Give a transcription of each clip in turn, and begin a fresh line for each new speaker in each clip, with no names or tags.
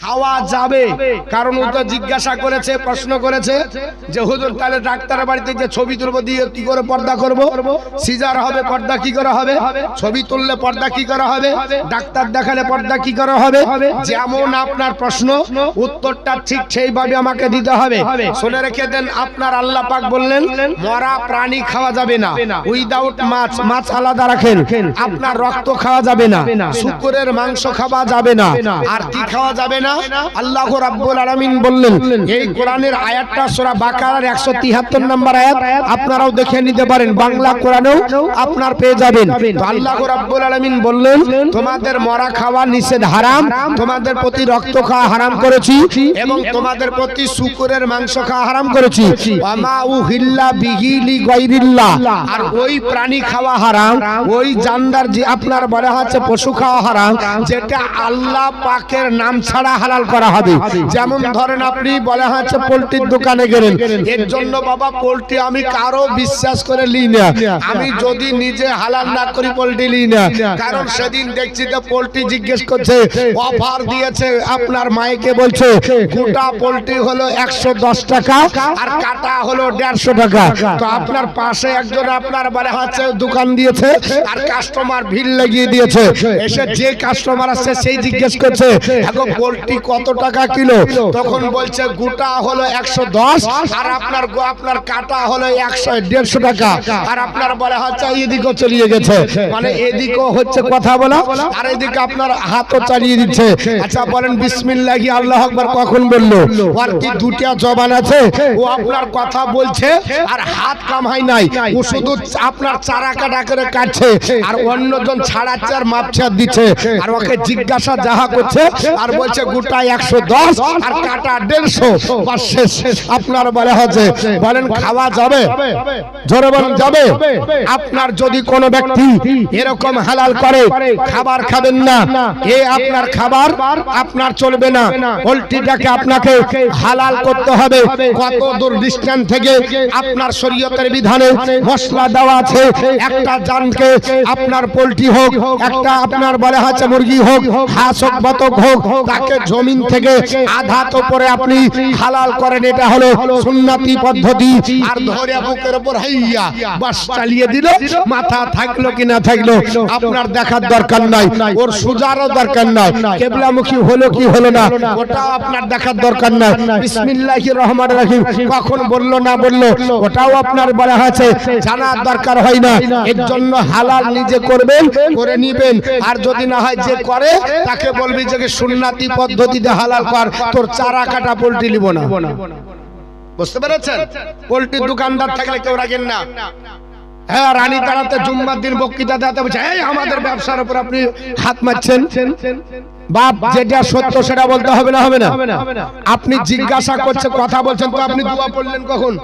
খাওয়া যাবে। কারণ ও তো জিজ্ঞাসা করেছে, প্রশ্ন করেছে যে হুজুর তাহলে ডাক্তারের বাড়িতে যে ছবি তুলবো দিয়ে কি করে পর্দা করব? সিজার হবে, পর্দা কি করে হবে? ছবি তুললে পর্দা কি করে হবে? ডাক্তার দেখালে পর্দা কি করে হবে? যেমন আপনার প্রশ্ন, উত্তরটা ঠিক সেইভাবে আমাকে দিতে হবে। শুনে রেখে দেন, আপনার আল্লাহ পাক বললেন মরা প্রাণী খাওয়া যাবে না, উইদাউট মাছ, মাছ আলাদা রাখেন। আপনার রক্ত খাওয়া যাবে না, শুকরের মাংস খাওয়া যাবে না। আর কি খাওয়া যাবে না? আল্লাহ রাব্বুল আলামিন বললেন, এই কোরআনের আয়াতটা সূরা বাকারার 173 নম্বর আয়াত, আপনারাও দেখে নিতে পারেন, বাংলা কোরআনেও আপনার পেয়ে যাবেন। তো আল্লাহ রাব্বুল আলামিন বললেন তোমাদের মরা খাওয়া নিষেধ, হারাম। তোমাদের প্রতি রক্ত খাওয়া হারাম করেছি এবং তোমাদের প্রতি শুকরের মাংস খাওয়া হারাম করেছি। ওয়ামা উহিল্লা বিহি লিগাইরিল্লাহ, আর ওই প্রাণী খাওয়া হারাম, ওই জানদার যে আপনার বলা হচ্ছে পশু খাওয়া হারাম, যেটা আল্লাহ পাকের নাম ছাড়া হালাল করা হবে। যেমন ধরেন আপনি বলা হচ্ছে পোল্ট্রির দোকানে গেলেন, এর জন্য বাবা পোল্ট্রি আমি কারো বিশ্বাস করে নিই না, আমি যদি নিজে হালাল না করি পোল্ট্রি নিই না। কারণ সেদিন দেখছি যে পোল্ট্রি জিজ্ঞেস করছে, অফার দিয়েছে, আপনার মাইকে বলছে গোটা পোল্ট্রি হলো 110 টাকা আর কাটা হলো 150 টাকা। তো আপনার পাশে একজন আপনার বলে হচ্ছে দোকান দিয়েছে আর কাস্টমার ভিড় লাগিয়ে দিয়েছে। এসে যে কাস্টমার আসছে সেই জিজ্ঞেস করছে এখন পোল্ট্রি কত টাকা কিলো? তখন বলছে গোটা হলো 110 আর আপনার কাটা হলো 150 টাকা। আর আপনার বলে হচ্ছে এদিকেও চলিয়ে গেছে, মানে এদিকেও হচ্ছে কথা বলা আর এদিকে আপনার হাতও চালিয়ে দিচ্ছে। আচ্ছা বলেন বিসমিল্লাহি আল্লাহু আকবার কখন বললো? আর কি দুটা জবান আছে? ও আপনার কথা বলছে আর হাত কামাই নাই, ও শুধু আপনার চারা কাটা করে কাটছে আর অন্যজন ছাড়াচ্ছে আর মাপছা দিচ্ছে। আর ওকে জিজ্ঞাসা যাহা করছে আর বলছে গোটা 110 আর কাটা 150। বাস শেষ। আপনার বলে হচ্ছে, বলেন খাওয়া যাবে? জোরে বলেন যাবে? আপনার যদি কোনো ব্যক্তি এরকম হালাল করে খাবার খাবেন না, এ আপনার খাবার আপনার চলবে না। পোল্ট্রিটাকে আপনাকে হালাল করতে হবে। কত দূর ডিস্টেন্স থেকে আপনার শরীয়তের বিধানে মশলা দেওয়া আছে। একটা জানকে আপনার পোল্ট্রি হোক, একটা আপনার বলা হচ্ছে মুরগি হোক, হাঁস হোক, বতক হোক, তাকে জমিন থেকে আধা তো পরে আপনি হালাল করেন। এটা হলো সুন্নতি পদ্ধতি। আর ধরে বুকের উপর হাইয়া বাস চালিয়ে দিল, মাথা থাকলো কি না থাকলো আপনার দেখার দরকার নাই, ওর সুজারও দরকার নাই, কিবলামুখী হলো কি হলো না ওটাও আপনার দেখার দরকার নাই। বিসমিল্লাহির রহমানির রহিম কখন বললো না বললো ওটাও আপনার বলা হয়েছে জানার দরকার হয় না। এর জন্য হালাল নিজে করবেন, করে নিবেন। আর যদি না হয় যে করে তাকে বলবি যে সুন্নতি পদ্ধতিতে হালাল কর, তোর চারা কাটা পোল্ট্রি নিব না। বুঝতে পেরেছেন? পোল্ট্রির দোকানদার থাকলে কেউ রাখেন না। হ্যাঁ, রানী তারাতে জুম্মার দিন বক্তৃতা দিতে বলছে এই আমাদের ব্যবসার উপর আপনি হাত মারছেন। বাপ যেটা সত্য সেটা বলতে হবে না, হবে না? আপনি জিজ্ঞাসা করছে, কথা বলছেন, তো আপনি দোয়া পড়লেন কখন?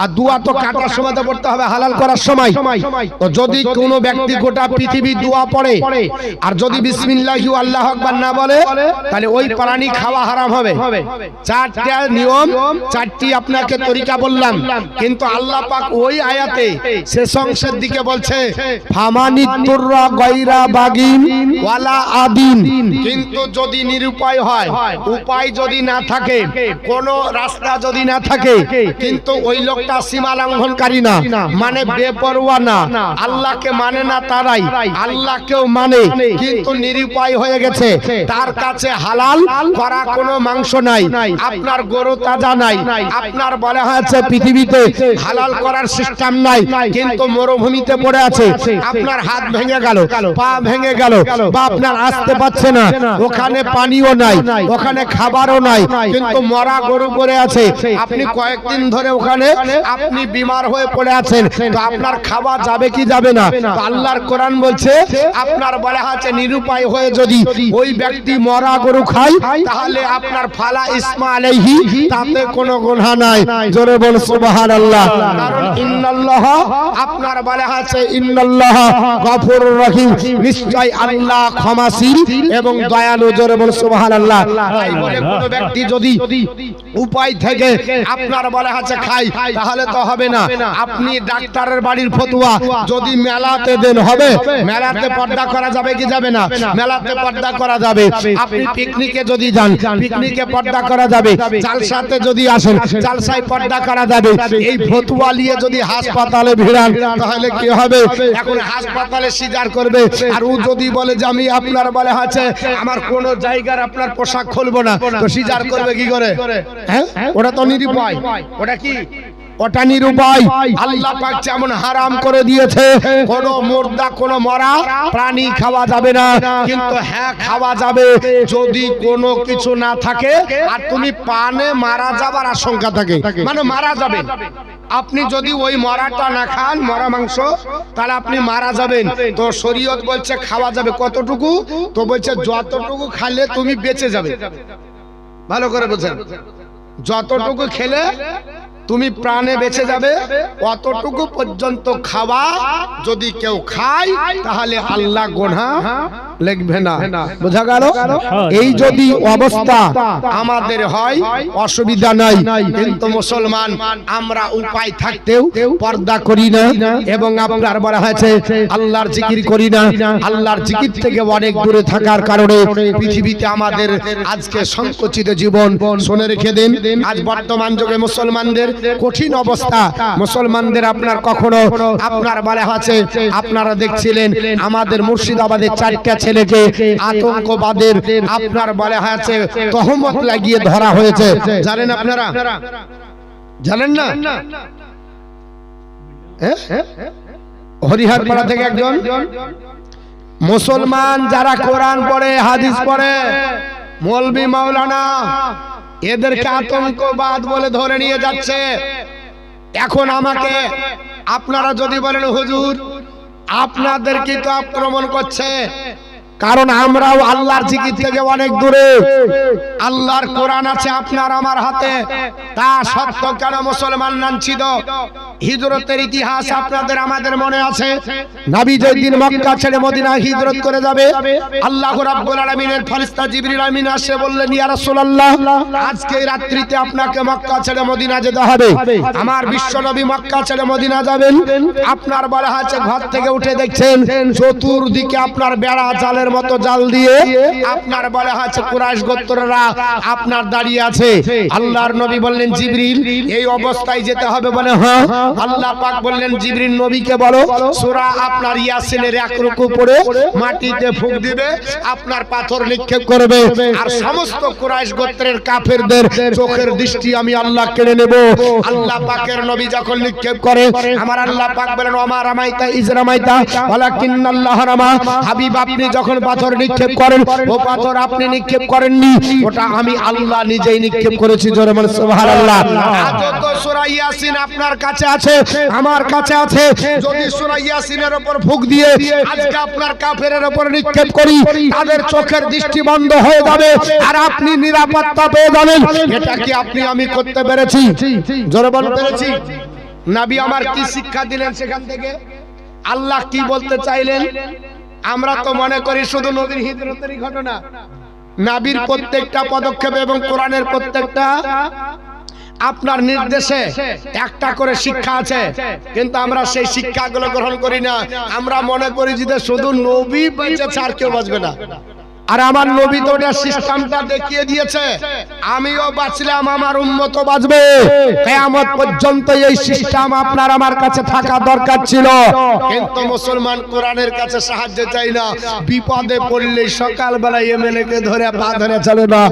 আর দোয়া তো কাটার সময় তো পড়তে হবে, হালাল করার সময়। তো যদি কোনো ব্যক্তি গোটা পৃথিবী দোয়া পড়ে আর যদি বিসমিল্লাহি আল্লাহু আকবার না বলে, তাহলে ওই প্রাণী খাওয়া হারাম হবে। চারটা নিয়ম, চারটি আপনাকে তরিকা বললাম। কিন্তু আল্লাহ পাক ওই আয়াতে শেষ অংশের দিকে বলছে ফামানিতুররা গায়রা বাগিন ওয়ালা আদিন। কিন্তু যদি নিরুপায় হয়, উপায় যদি না থাকে, কোনো রাস্তা যদি না থাকে, কিন্তু ওই লোক সীমা লঙ্ঘনকারী না, মানে বেপরোয়া না, আল্লাহকে মানে না তারাই আল্লাহকেও মানে, কিন্তু নিরুপায় হয়ে গেছে, তার কাছে হালাল করা কোনো মাংস নাই, আপনার গরু তাজা নাই, আপনার বলা হয়েছে পৃথিবীতে হালাল করার সিস্টেম নাই, কিন্তু মরুভূমিতে পড়ে আছে, আপনার হাত ভেঙে গেল, পা ভেঙে গেল, বা আপনার আসতে পারছে না, ওখানে পানিও নাই, ওখানে খাবারও নাই, কিন্তু মরা গরু পড়ে আছে, আপনি কয়েকদিন ধরে ওখানে আপনি বিমার হয়ে পড়ে আছেন, তো আপনার খাওয়া যাবে কি যাবে না? তো আল্লাহর কোরআন বলছে আপনার বলা আছে নিরুপায় হয়ে যদি ওই ব্যক্তি মরা গরু খায়, তাহলে আপনার ফালা ইসমা আলাইহি, তাতে কোনো গুনাহ নাই। জোরে বল সুবহানাল্লাহ। কারণ ইন্নাল্লাহ আপনার বলা আছে ইন্নাল্লাহ গফুরুর রহিম, নিশ্চয় আল্লাহ ক্ষমাশীল এবং দয়ালু। জোরে বল সুবহানাল্লাহ। তাই বলে কোনো ব্যক্তি যদি উপায় থেকে আপনার বলা আছে খায়, তাহলে তো হবে না। আপনি ডাক্তারের বাড়ির ফতুয়া যদি মেলাতে দেন হবে, মেলাতে পর্দা করা যাবে কি যাবে না? মেলাতে পর্দা করা যাবে। আপনি পিকনিকে যদি যান, পিকনিকে পর্দা করা যাবে। জালসাতে যদি আসেন, জালসায় পর্দা করা যাবে। এই ফতুয়া নিয়ে যদি হাসপাতালে ভিড়ান তাহলে কি হবে? এখন হাসপাতালে সিজার করবে, আর ও যদি বলে যে আমি আপনার বলে আছে আমার কোন জায়গার আপনার পোশাক খুলবো না, তো সিজার করবে কি করে? হ্যাঁ, ওটা তো নিরুপায়। ওটা কি? ওটা নিরুপায়। আল্লাহ পাক যেমন হারাম করে দিয়েছে কোন মুর্দা কোন মরা প্রাণী খাওয়া যাবে না, কিন্তু হ্যাঁ খাওয়া যাবে যদি কোনো কিছু না থাকে আর তুমি পানে মারা যাবার আশঙ্কা থাকে, মানে মারা যাবে। আপনি যদি ওই মরাটা না খান, মরা মাংস, তাহলে আপনি মারা যাবেন। তো শরীয়ত বলছে খাওয়া যাবে কতটুকু? তো বলছে যতটুকু খেলে তুমি বেঁচে যাবে। ভালো করে বোঝেন, যতটুকু খেলে তুমি প্রাণে বেঁচে যাবে, অতটুকু পর্যন্ত খাওয়া। যদি কেউ খায় তাহলে আল্লাহ গুনাহ লিখবে না। বোঝা গেল? এই যদি অবস্থা আমাদের হয় অসুবিধা নাই, কিন্তু মুসলমান আমরা উপায় থাকতেও পর্দা করি না এবং আপনার বলা হয়েছে আল্লাহর জিকির করি না। আল্লাহর জিকির থেকে অনেক দূরে থাকার কারণে পৃথিবীতে আমাদের আজকে সংকুচিত জীবন। শুনে রেখে দিন, আজ বর্তমান যুগে মুসলমানদের কঠিন অবস্থা। মুসলমানদের আপনার কখনো আপনার বলা আছে, আপনারা দেখছিলেন আমাদের মুর্শিদাবাদের 4টা ছেলেকে আতঙ্কবাদের আপনার বলা আছে তহমত লাগিয়ে ধরা হয়েছে। জানেন আপনারা? জানেন না? হরিহরপাড়া থেকে একজন মুসলমান যারা কোরআন পড়ে, হাদিস পড়ে, মৌলভী মাওলানা, এদেরকে আতঙ্কবাদ বলে ধরে নিয়ে যাচ্ছে। এখন আমাকে আপনারা যদি বলেন হুজুর আপনাদেরকে তো আক্রমণ করছে, কারণ আমরাও আল্লাহর জিকির থেকে অনেক দূরে। আল্লাহর কোরআন আছে আপনার আমার হাতে, তা সত্ত্বেও কেন মুসলমান লাঞ্ছিত? হিজরতের ইতিহাস আপনাদের আমাদের মনে আছে। নবী যেদিন মক্কা ছেড়ে মদিনা হিজরত করে যাবে, আল্লাহ রাব্বুল আলামিনের ফেরেশতা জিবরিল আমিন এসে বললেন, ইয়া রাসূলুল্লাহ, আজকে রাত্রিতে আপনাকে মক্কা ছেড়ে মদিনা যেতে হবে। আমার বিশ্ব নবী মক্কা ছেড়ে মদিনা যাবেন। আপনার বলা আছে ঘর থেকে উঠে দেখছেন চতুর্দিকে আপনার বেড়া জালের মতো জাল দিয়ে আপনার বলা আছে কুরাইশ গোত্ররা আপনার দাঁড়িয়ে আছে। আল্লাহর নবী বললেন, জিবরিল এই অবস্থায় যেতে হবে? বলে হ্যাঁ। আল্লাহ পাক বললেন, জিবরিল নবীকে বলো সূরা আপনার ইয়াসিনের 1 রুকু পড়ে মাটিতে ফুঁক দিবে, আপনার পাথর নিক্ষেপ করবে, আর সমস্ত কুরাইশ গোত্রের কাফেরদের চোখের দৃষ্টি আমি আল্লাহ কেড়ে নেব। আল্লাহ পাকের নবী যখন নিক্ষেপ করে, আমার আল্লাহ পাক বলেন, ওমা রামাইতা ইজ রামাইতা ওয়ালাকিন্নাল্লাহ রামা। হাবিব আপনি যখন পাথর নিক্ষেপ করেন, ও পাথর আপনি নিক্ষেপ করেননি, ওটা আমি আল্লাহ নিজেই নিক্ষেপ করেছি। জোরে বলেন সুবহানাল্লাহ। যত সূরা ইয়াসিন আপনার কাছে আছে, আমার কাছে আছে, যদি সূরা ইয়াসিনের উপর ফুঁক দিয়ে আজকে আপনার কাফেরের উপর নিক্ষেপ করি, তাদের চোখের দৃষ্টি বন্ধ হয়ে যাবে আর আপনি নিরাপত্তা পেয়ে যাবেন। এটা কি আপনি আমি করতে পেরেছি? জোরে বলতে পেরেছি? নবী আমার কি শিক্ষা দিলেন সেখান থেকে? আল্লাহ কি বলতে চাইলেন? আমরা তো মনে করি শুধু নবীর হিজরতেরই ঘটনা। নবীর প্রত্যেকটা পদক্ষেপ এবং কোরআনের প্রত্যেকটা আপনার নির্দেশে একটা করে শিক্ষা আছে, কিন্তু আমরা সেই শিক্ষাগুলো গ্রহণ করি না। আমরা মনে করি যে শুধু নবী বেঁচেছে আর কেউ বাঁচবে না। আর আমার নবী তো এটা সিস্টেমটা দেখিয়ে দিয়েছে, আমিও বাঁচলাম আমার উম্মতও বাঁচবে। কিয়ামত পর্যন্ত এই সিস্টেম আপনার আমার কাছে থাকা দরকার ছিল, কিন্তু মুসলমান কোরআনের কাছে সাহায্য চাই না। বিপদে পড়লে সকালবেলা এমএলএ কে ধরে পা ধরে চলে না,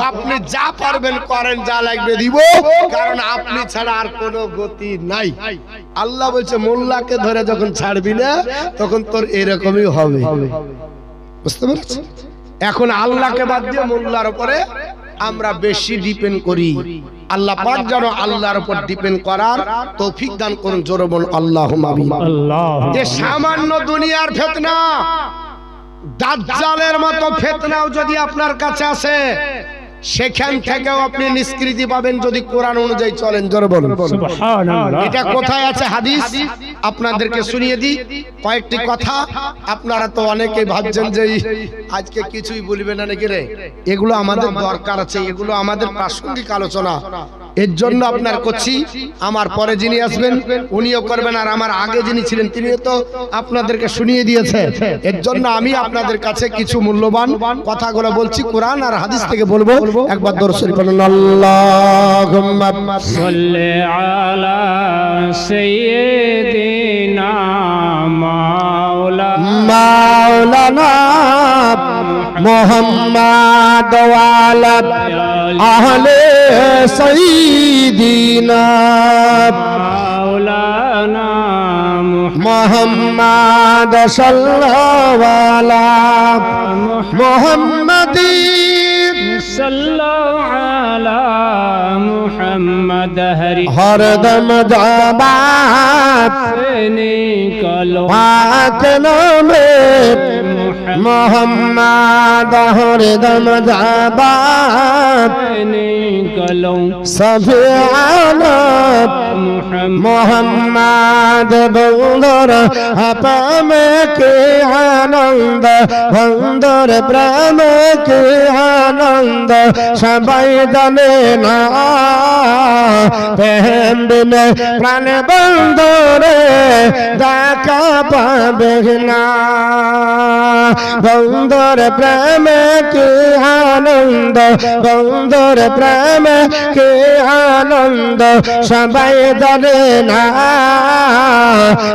আপনি যা পারবেন করেন, যা লাগবে দিব, কারণ আপনি ছাড়া আর কোনো গতি নাই। আল্লাহ বলছে মোল্লাকে ধরে যখন ছাড়বি না তখন তোর এরকমই হবে। বুঝতে পারছেন? এখন আল্লাহকে বাদ দিয়ে মোল্লার উপরে আমরা বেশি ডিপেন্ড করি। আল্লাহ পাক যেন আল্লাহর উপর ডিপেন্ড করার তৌফিক দান করুন। জোরে বলুন আল্লাহুম্মা আমিন। যে সামান্য দুনিয়ার ফিতনা, দাজ্জালের মতো ফিতনাও যদি আপনার কাছে আসে, সেখান থেকেও আপনি নিষ্কৃতি পাবেন যদি কোরআন অনুযায়ী চলেন। জোরে বলুন সুবহানাল্লাহ। এটা কোথায় আছে হাদিস আপনাদেরকে শুনিয়ে দিই কয়েকটি কথা। আপনারা তো অনেকেই ভাবছেন যে আজকে কিছুই বলবে না নাকি রে, এগুলো আমাদের দরকার আছে, এগুলো আমাদের প্রাসঙ্গিক আলোচনা। এর জন্য আপনার করছি, আমার পরে যিনি আসবেন উনিও করবেন, আর আমার আগে যিনি ছিলেন তিনিও তো আপনাদেরকে শুনিয়ে দিয়েছে। এর জন্য আমি আপনাদের কাছে কিছু মূল্যবান কথাগুলো বলছি, কোরআন আর হাদিস থেকে বলবো। একবার দরুদ শরীফ পড়ুন, আল্লাহুম্মা
সাল্লি আলা সাইয়্যিদিনা
মাওলানা মুহাম্মদ ওয়া আলা আহলে সাইয়্যিদিনা
মাওলানা
মুহাম্মদ সাল্লাল্লাহু আলা মুহাম্মাদিন
সাল্লাল্লাহু আলা মুহাম্মদ
হরদম জাবাত
নিকলো
পাক নামে মুহাম্মদ হরদম জাবাত
নিকলো
সফিয়ানা মোহাম্মদ বন্ধুর প্রেমে কে আনন্দ, বন্ধুর প্রেমে কে আনন্দ সবাই জানে না, প্রেম বিনে প্রাণ বন্ধুরে দেখা পাবে না। বন্ধুর প্রেমে কে আনন্দ, বন্ধুর প্রেমে কে আনন্দ সবাই জানে না,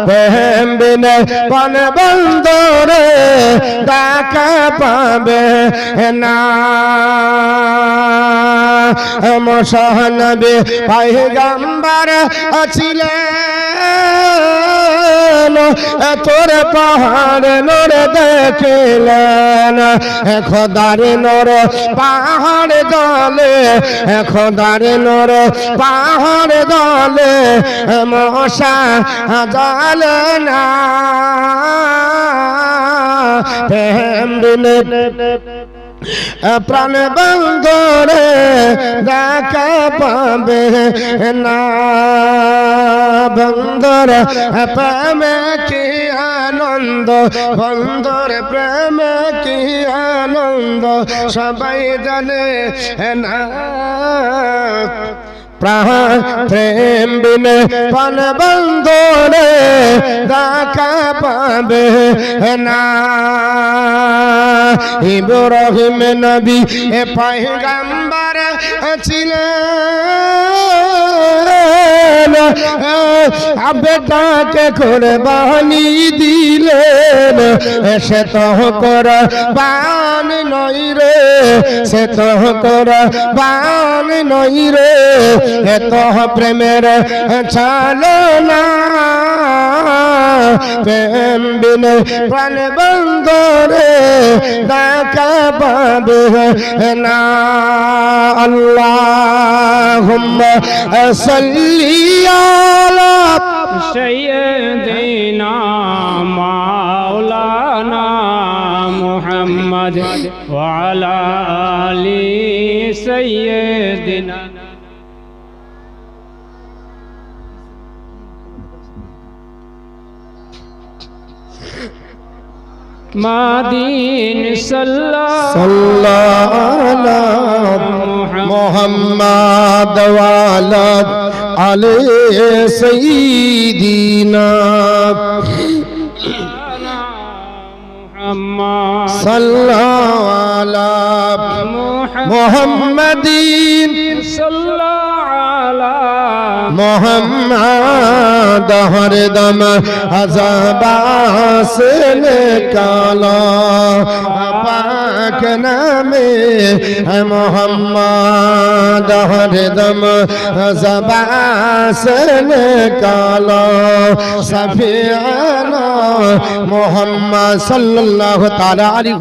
প্রেম বিনে প্রাণ বন্ধুরে দেখা পাবে না। মহানবী পয়গম্বর ছিলেন, তোর পাহাড় নূর দেখিলেন, খোদার নূর পাহাড় দলে, খোদার নূর পাহাড় দলে মশা জালে না, প্রেম বিনে প্রাণ বন্ধুরে দেখা পাবে না। বন্ধুর প্রেমে কি আনন্দ, বন্ধুর প্রেমে কি আনন্দ সবাই জানে না, প্রেম বিনে প্রাণ বন্ধুরে দেখা পাবে না। ইব্রাহিম নবী পয়গম্বর ছিলেন, বেটাকে কুরবানি দিলেন, সে তো কুরবান নই রে, সে তো কুরবান নই রে, এত প্রেমের চালনা, প্রেম বিনে প্রাণ বন্ধুরে দেখা পাবে না। আল্লাহুম্মা সাল্লি আলা
সাইয়্যিদিনা মাওলানা মুহাম্মদ ওয়া আলা আলি সাইয়্যিদিনা। মাদিন সাল্লাল্লাহু
মুহাম্মদ ওয়া আলা আলি সাইয়্যিদিনা সাল্লাল্লাহু আলা মুহাম্মাদিন মোহাম্মদ হরদম আযাবাস নিকালো পাক নামে মোহাম্মদ হরদম আযাবাস নিকালো সফিয়ানা মোহাম্মদ সাল্লাল্লাহু তাআলা আলাইহি